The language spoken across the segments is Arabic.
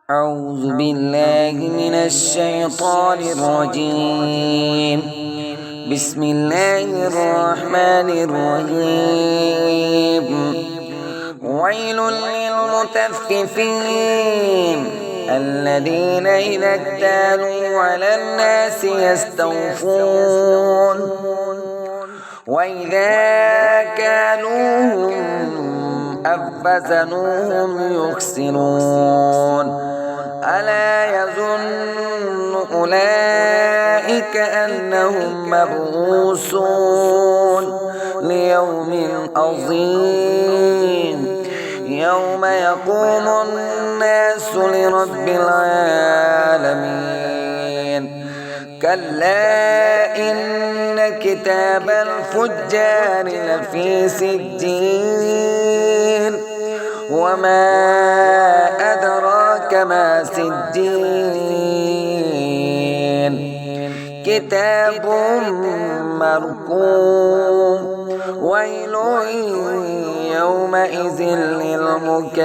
أعوذ بالله من الشيطان الرجيم. بسم الله الرحمن الرحيم. ويل للمطففين الذين إذا اكتالوا على الناس يستوفون وإذا كالوهم أو يخسرون. ألا يظن أولئك أنهم مبعوثون ليوم عظيم يوم يقوم الناس لرب العالمين. كلا إن كتاب الفجار لفي سجين وما أدراك ما سجين. كتاب مرقوم. ويل يومئذ للمكذبين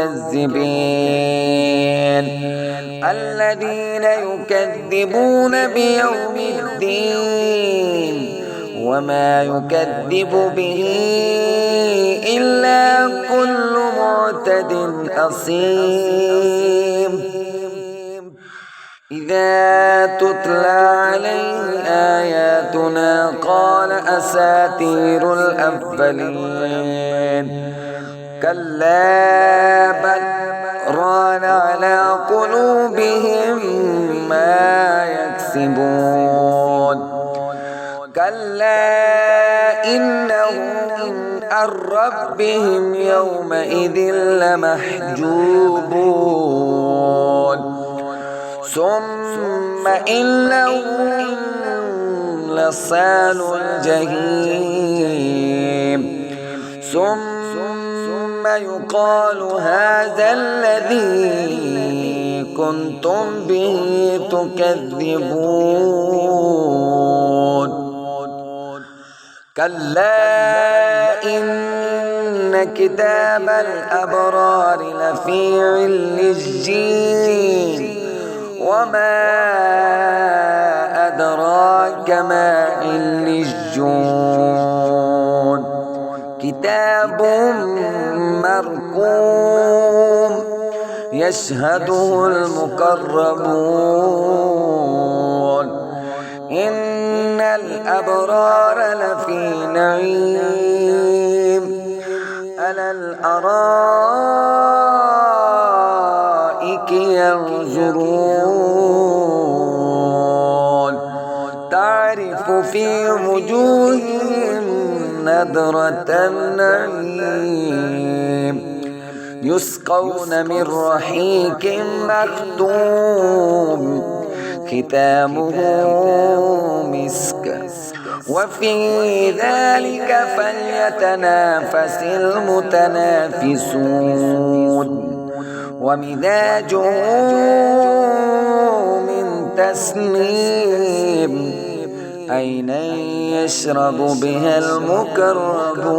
الذين يكذبون بيوم الدين وما يكذب به إلا كل معتد أثيم. إذا تتلى عليه آياتنا قال أساطير الأولين. كلا بل ران على قلوبهم ما يكسبون. كلا إنهم عن ربهم يومئذ لمحجوبون. ثم إنهم لصال الجحيم. ثم يقال هذا الذي كنتم به تكذبون. كلا إن كتاب الأبرار لفي عليين وما أدراك ما عليون. كتاب مرقوم يشهده المقربون. إن الأبرار لفي نعيم على الأرائك ينظرون تعرف في وجوههم نضرة النعيم. يسقون من رحيق مختوم ختامه مسك وفي ذلك فليتنافس المتنافسون. ومزاجه من تسنيم عينا يشرب بها المقربون.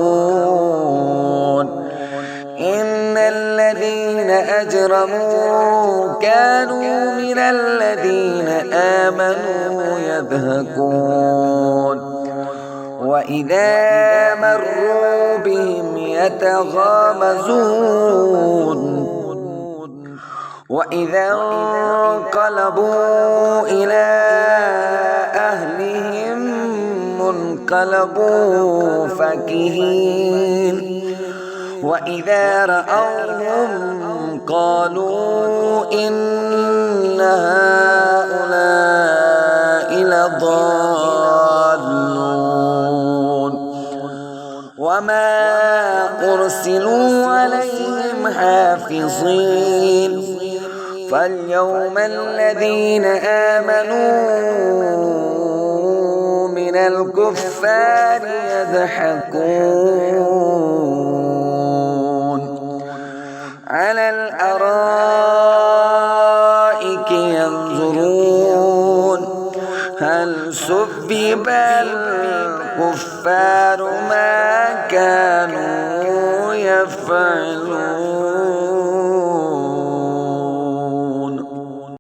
إن الذين أجرموا كانوا من الذين آمنوا يضحكون وإذا مروا بهم يتغامزون. وإذا انقلبوا إلى أهلهم منقلبوا فكهين. وإذا رأوهم قالوا إن هؤلاء لضالون. وما أرسلوا عليهم حافظين. فاليوم الذين آمنوا من الكفار يضحكون على الأرائك ينظرون هل سبب الكفار ما كانوا يفعلون.